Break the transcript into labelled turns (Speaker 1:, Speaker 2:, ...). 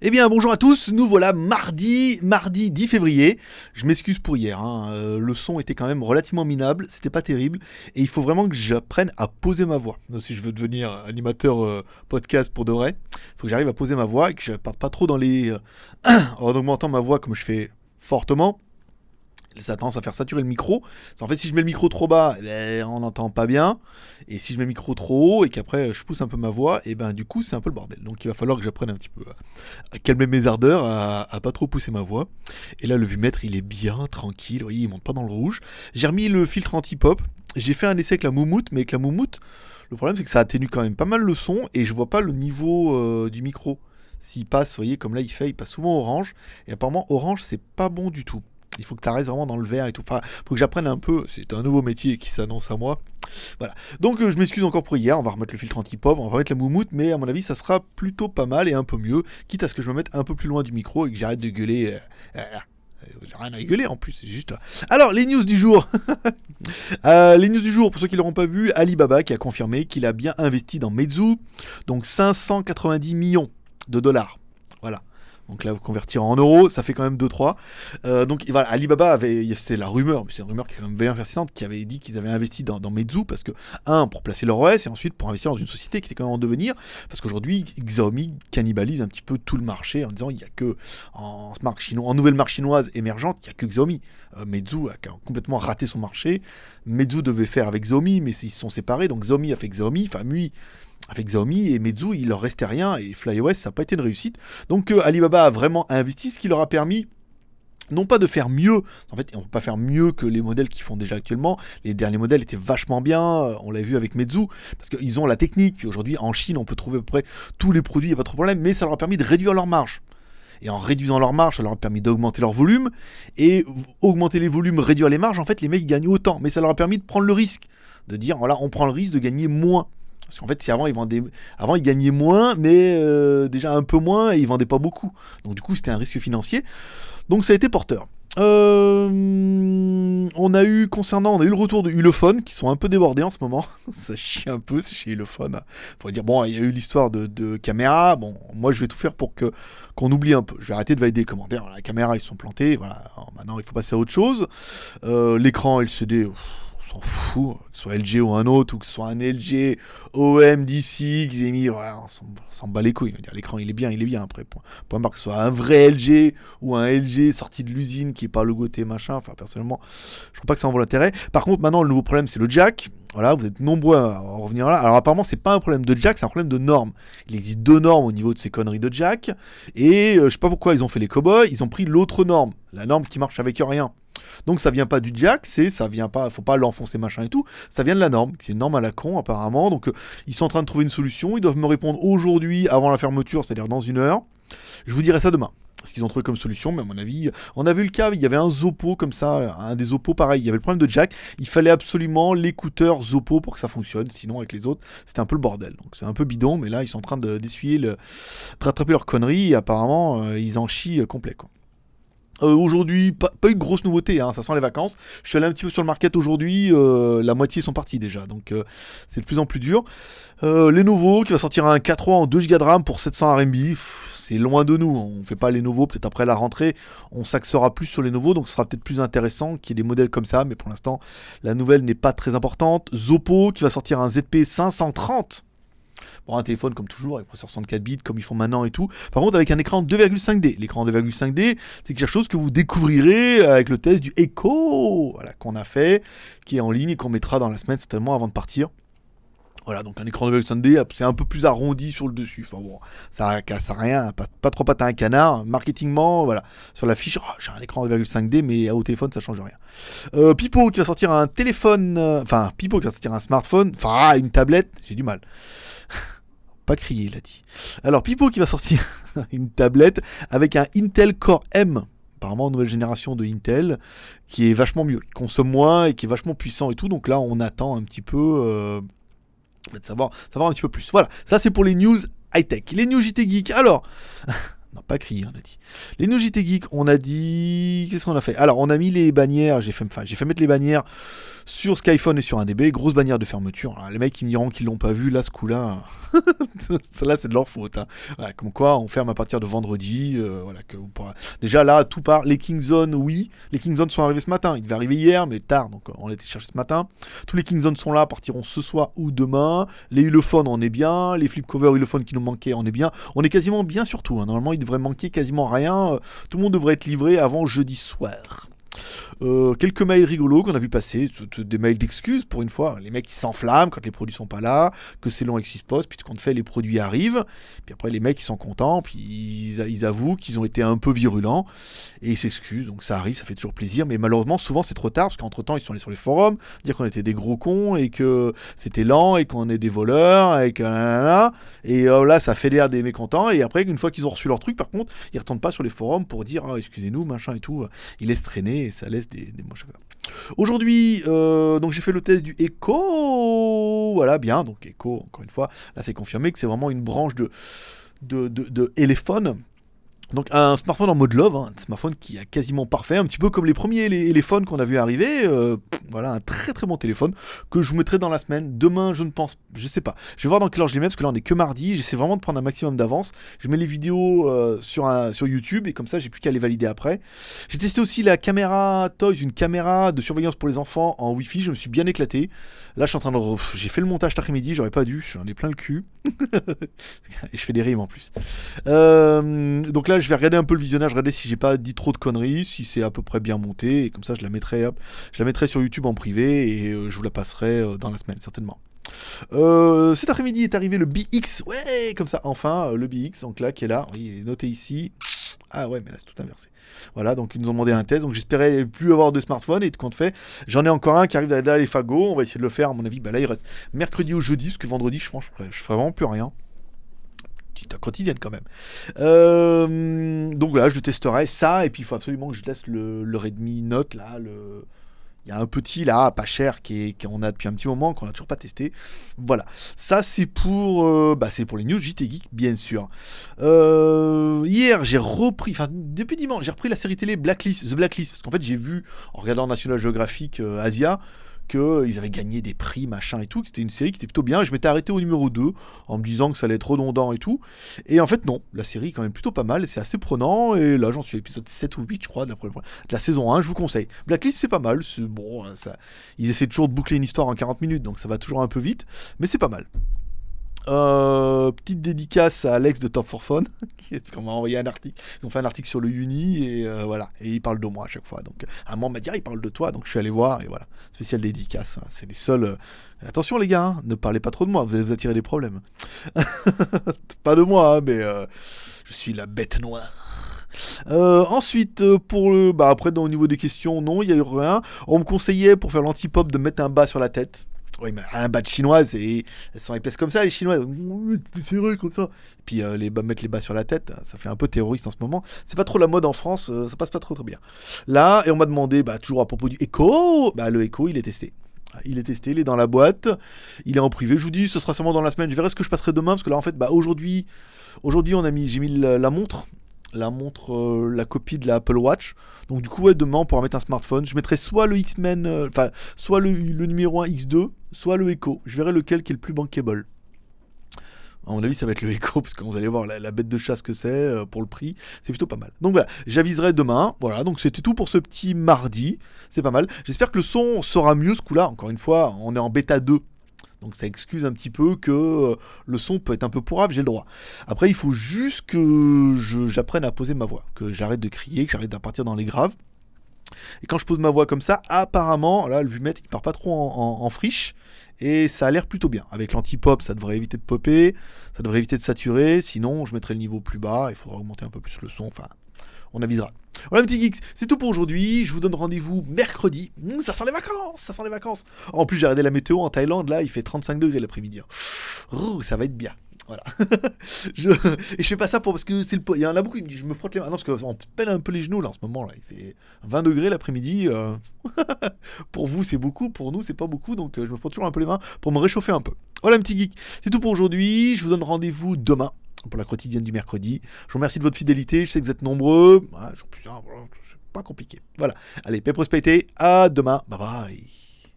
Speaker 1: Eh bien bonjour à tous, nous voilà mardi 10 février. Je m'excuse pour hier, le son était quand même relativement minable, c'était pas terrible, et il faut vraiment que j'apprenne à poser ma voix. Donc, si je veux devenir animateur podcast pour de vrai, il faut que j'arrive à poser ma voix et que je parte pas trop dans les... en augmentant ma voix comme je fais fortement. Ça a tendance à faire saturer le micro. En fait, si je mets le micro trop bas, on n'entend pas bien. Et si je mets le micro trop haut et qu'après je pousse un peu ma voix, et ben du coup c'est un peu le bordel. Donc il va falloir que j'apprenne un petit peu à calmer mes ardeurs, à pas trop pousser ma voix. Et là le vumètre il est bien tranquille, vous voyez, il monte pas dans le rouge. J'ai remis le filtre anti-pop. J'ai fait un essai avec la moumoute, mais avec la moumoute, le problème c'est que ça atténue quand même pas mal le son et je vois pas le niveau du micro. S'il passe, vous voyez, comme là il passe souvent orange. Et apparemment orange c'est pas bon du tout. Il faut que tu restes vraiment dans le vert et tout. Enfin, faut que j'apprenne un peu. C'est un nouveau métier qui s'annonce à moi. Voilà. Donc, je m'excuse encore pour hier. On va remettre le filtre anti-pop, on va remettre la moumoute, mais à mon avis, ça sera plutôt pas mal et un peu mieux. Quitte à ce que je me mette un peu plus loin du micro et que j'arrête de gueuler. J'ai rien à gueuler en plus, c'est juste. Alors, les news du jour. Les news du jour, pour ceux qui ne l'auront pas vu, Alibaba qui a confirmé qu'il a bien investi dans Meizu. Donc, 590 millions de dollars. Voilà. Donc là, vous convertir en euros, ça fait quand même 2-3. Donc voilà, Alibaba c'est la rumeur, mais c'est une rumeur qui est quand même bien persistante, qui avait dit qu'ils avaient investi dans Meizu parce que, pour placer leur OS, et ensuite pour investir dans une société qui était quand même en devenir, parce qu'aujourd'hui, Xiaomi cannibalise un petit peu tout le marché en disant il n'y a que en nouvelle marque chinoise émergente, il n'y a que Xiaomi. Meizu a complètement raté son marché. Meizu devait faire avec Xiaomi, mais ils se sont séparés, donc Xiaomi a fait Xiaomi, enfin MUI avec Xiaomi et Meizu, il leur restait rien et FlyOS, ça n'a pas été une réussite. Donc Alibaba a vraiment investi, ce qui leur a permis non pas de faire mieux, en fait on ne peut pas faire mieux que les modèles qu'ils font déjà actuellement, les derniers modèles étaient vachement bien, on l'a vu avec Meizu, parce qu'ils ont la technique, aujourd'hui en Chine on peut trouver à peu près tous les produits, il n'y a pas trop de problème, mais ça leur a permis de réduire leur marge. Et en réduisant leur marge, ça leur a permis d'augmenter leur volume, et augmenter les volumes, réduire les marges, en fait les mecs gagnent autant, mais ça leur a permis de prendre le risque, de dire voilà on prend le risque de gagner moins. Parce qu'en fait, avant ils gagnaient moins, mais déjà un peu moins, et ils vendaient pas beaucoup. Donc du coup, c'était un risque financier. Donc ça a été porteur. On a eu le retour de Ulefone, qui sont un peu débordés en ce moment. Ça chie un peu, c'est chez Ulefone. Faut dire, bon, il y a eu l'histoire de caméra. Bon, moi, je vais tout faire pour qu'on oublie un peu. Je vais arrêter de valider les commentaires. La caméra, ils se sont plantés. Voilà. Alors, maintenant, il faut passer à autre chose. L'écran LCD... on s'en fout, que ce soit LG ou un autre, ou que ce soit un LG, OM, DC, Xiaomi, on s'en bat les couilles. L'écran il est bien après. Point barre, que ce soit un vrai LG ou un LG sorti de l'usine qui est pas logoté machin. Enfin, personnellement, je trouve pas que ça en vaut l'intérêt. Par contre, maintenant, le nouveau problème, c'est le jack. Voilà, vous êtes nombreux à en revenir là. Alors, apparemment, c'est pas un problème de jack, c'est un problème de normes. Il existe 2 normes au niveau de ces conneries de jack. Et je sais pas pourquoi ils ont fait les cow-boys, ils ont pris l'autre norme, la norme qui marche avec rien. Donc ça vient pas du jack, ça vient pas, faut pas l'enfoncer machin et tout, ça vient de la norme, c'est une norme à la con apparemment, donc ils sont en train de trouver une solution, ils doivent me répondre aujourd'hui avant la fermeture, c'est-à-dire dans 1 heure, je vous dirai ça demain, ce qu'ils ont trouvé comme solution, mais à mon avis, on a vu le cas, il y avait un Zoppo comme ça, un des Zoppo pareil, il y avait le problème de jack, il fallait absolument l'écouteur Zoppo pour que ça fonctionne, sinon avec les autres, c'était un peu le bordel, donc c'est un peu bidon, mais là ils sont en train de rattraper leur connerie, et apparemment ils en chient complet quoi. Aujourd'hui, pas eu de grosse nouveauté, ça sent les vacances. Je suis allé un petit peu sur le market aujourd'hui, la moitié sont partis déjà, donc c'est de plus en plus dur. Lenovo qui va sortir un K3 en 2 Go de RAM pour 700 RMB, c'est loin de nous, on fait pas Lenovo, peut-être après la rentrée, on s'axera plus sur Lenovo, donc ce sera peut-être plus intéressant qu'il y ait des modèles comme ça, mais pour l'instant, la nouvelle n'est pas très importante. Zoppo qui va sortir un ZP 530. Bon, un téléphone comme toujours avec processeur 64 bits comme ils font maintenant et tout. Par contre avec un écran 2,5D. L'écran 2,5D, c'est quelque chose que vous découvrirez avec le test du Echo, voilà, qu'on a fait, qui est en ligne et qu'on mettra dans la semaine certainement avant de partir. Voilà, donc un écran 2,5D, c'est un peu plus arrondi sur le dessus. Enfin bon, ça casse rien, pas trop patin à un canard. Marketingement, voilà, sur la fiche, j'ai un écran 2,5D, mais au téléphone, ça change rien. Pipo qui va sortir un téléphone, Pipo qui va sortir un smartphone, une tablette, j'ai du mal. Pas crier, il a dit. Alors, Pipo qui va sortir une tablette avec un Intel Core M, apparemment nouvelle génération de Intel, qui est vachement mieux, qui consomme moins et qui est vachement puissant et tout. Donc là, on attend un petit peu de savoir un petit peu plus. Voilà, ça c'est pour les news high-tech. Les news JT Geek. Alors, Non, pas crier, on a dit. Les News JT Geek, on a dit... Qu'est-ce qu'on a fait? Alors, on a mis les bannières, j'ai fait mettre les bannières sur Skyphone et sur un DB, grosse bannière de fermeture. Alors, les mecs qui me diront qu'ils l'ont pas vu, là, ce coup-là, là c'est de leur faute. Hein. Voilà, comme quoi, on ferme à partir de vendredi. Voilà, que vous pourrez... Déjà, là, tout part. Les Kingzones, oui. Les Kingzones sont arrivés ce matin. Ils devaient arriver hier, mais tard, donc on les a chercher ce matin. Tous les Kingzones sont là, partiront ce soir ou demain. Les Ulefone, on est bien. Les flip cover Ulefone qui nous manquaient, on est bien. On est quasiment bien sur tout. Hein. Normalement, il devrait manquer quasiment rien. Tout le monde devrait être livré avant jeudi soir. Quelques mails rigolos qu'on a vu passer, des mails d'excuses pour une fois, les mecs qui s'enflamment quand les produits sont pas là, que c'est long avec Syspost, puis quand on fait les produits arrivent, puis après les mecs ils sont contents, puis ils avouent qu'ils ont été un peu virulents, et ils s'excusent, donc ça arrive, ça fait toujours plaisir, mais malheureusement souvent c'est trop tard, parce qu'entre temps ils sont allés sur les forums, dire qu'on était des gros cons, et que c'était lent, et qu'on est des voleurs, et que et là ça fédère des mécontents, et après une fois qu'ils ont reçu leur truc, par contre, ils retournent pas sur les forums pour dire excusez-nous, machin et tout, ils laissent traîner, et ça laisse des moches. Aujourd'hui, donc j'ai fait le test du Echo, voilà, bien, donc Echo, encore une fois, là c'est confirmé que c'est vraiment une branche de Elephone. Donc un smartphone en mode love, hein, un smartphone qui est quasiment parfait, un petit peu comme les premiers téléphones qu'on a vu arriver. Voilà, un très très bon téléphone que je vous mettrai dans la semaine. Demain, je sais pas. Je vais voir dans quelle heure je les mets parce que là on est que mardi. J'essaie vraiment de prendre un maximum d'avance. Je mets les vidéos sur YouTube et comme ça j'ai plus qu'à les valider après. J'ai testé aussi la caméra Toys, une caméra de surveillance pour les enfants en Wi-Fi. Je me suis bien éclaté. Là je suis en train de, j'ai fait le montage cet après-midi. J'aurais pas dû. J'en ai plein le cul. Et je fais des rimes en plus. Donc là je vais regarder un peu le visionnage, regarder si j'ai pas dit trop de conneries, si c'est à peu près bien monté, et comme ça je la mettrai sur YouTube en privé et je vous la passerai dans la semaine certainement. Cet après-midi est arrivé le BX, ouais, comme ça, enfin le BX, donc là qui est là, oui, il est noté ici. Ah ouais, mais là c'est tout inversé. Voilà, donc ils nous ont demandé un test, donc j'espérais plus avoir de smartphone, et de compte fait, j'en ai encore un qui arrive derrière les fagots, on va essayer de le faire à mon avis, bah là il reste mercredi ou jeudi, parce que vendredi je ferai vraiment plus rien. Quotidienne quand même. Donc voilà, je testerai ça, et puis il faut absolument que je teste le Redmi Note là. Il y a un petit là, pas cher, qu'on a depuis un petit moment, qu'on n'a toujours pas testé. Voilà, ça c'est pour les news JT Geek, bien sûr. Hier, j'ai repris, enfin depuis dimanche, j'ai repris la série télé The Blacklist, parce qu'en fait j'ai vu, en regardant National Geographic Asia, qu'ils avaient gagné des prix, machin et tout, que c'était une série qui était plutôt bien, et je m'étais arrêté au numéro 2, en me disant que ça allait être redondant et tout, et en fait non, la série est quand même plutôt pas mal, c'est assez prenant, et là j'en suis à l'épisode 7 ou 8 je crois, de la saison 1, je vous conseille. Blacklist c'est pas mal, c'est bon, ils essaient toujours de boucler une histoire en 40 minutes, donc ça va toujours un peu vite, mais c'est pas mal. Petite dédicace à Alex de Top for Fun parce qu'on m'a envoyé un article, ils ont fait un article sur le Uni et voilà, et il parle de moi à chaque fois, donc à un moment on m'a dit il parle de toi, donc je suis allé voir et voilà, spécial dédicace, voilà. C'est les seuls, attention les gars, ne parlez pas trop de moi, vous allez vous attirer des problèmes. Pas de moi, hein, mais je suis la bête noire. Ensuite, après au niveau des questions, non, il y a eu rien. On me conseillait pour faire l'anti-pop de mettre un bas sur la tête. Oui, mais un bas de chinoise, et elles sont épaisses comme ça, les chinoises. C'est vrai, comme ça. Et puis mettre les bas sur la tête, ça fait un peu terroriste en ce moment. C'est pas trop la mode en France, ça passe pas trop bien. Là, et on m'a demandé, toujours à propos du Echo, le Echo, il est testé. Il est testé, il est dans la boîte, il est en privé. Je vous dis, ce sera sûrement dans la semaine. Je verrai ce que je passerai demain, parce que là, en fait, aujourd'hui, j'ai mis la montre. La copie de la Apple Watch. Donc du coup, demain, on pourra mettre un smartphone. Je mettrai soit le X-Men, soit le numéro 1 X2, soit le Echo. Je verrai lequel qui est le plus bankable. À mon avis, ça va être le Echo, parce que vous allez voir la bête de chasse que c'est, pour le prix, c'est plutôt pas mal. Donc voilà, j'aviserai demain. Voilà, donc c'était tout pour ce petit mardi. C'est pas mal. J'espère que le son sera mieux ce coup-là. Encore une fois, on est en bêta 2. Donc ça excuse un petit peu que le son peut être un peu pourrave, j'ai le droit. Après, il faut juste que j'apprenne à poser ma voix, que j'arrête de crier, que j'arrête de partir dans les graves. Et quand je pose ma voix comme ça, apparemment, là, le vumètre, il part pas trop en friche, et ça a l'air plutôt bien. Avec l'anti-pop, ça devrait éviter de popper, ça devrait éviter de saturer, sinon je mettrai le niveau plus bas, il faudra augmenter un peu plus le son, enfin, on avisera. Voilà petit geeks, c'est tout pour aujourd'hui, je vous donne rendez-vous mercredi, ça sent les vacances. En plus j'ai regardé la météo en Thaïlande, là il fait 35 degrés l'après-midi. Ça va être bien. Voilà. Et je fais pas ça parce que il y en a beaucoup qui me disent je me frotte les mains. Non, parce qu'on pèle un peu les genoux là en ce moment là. Il fait 20 degrés l'après-midi. Pour vous c'est beaucoup, pour nous c'est pas beaucoup, donc je me frotte toujours un peu les mains pour me réchauffer un peu. Voilà un petit geek. C'est tout pour aujourd'hui. Je vous donne rendez-vous demain. pour la quotidienne du mercredi. Je vous remercie de votre fidélité, je sais que vous êtes nombreux. Ah, putain, voilà, c'est pas compliqué. Voilà. Allez, paix prospérité, à demain. Bye bye.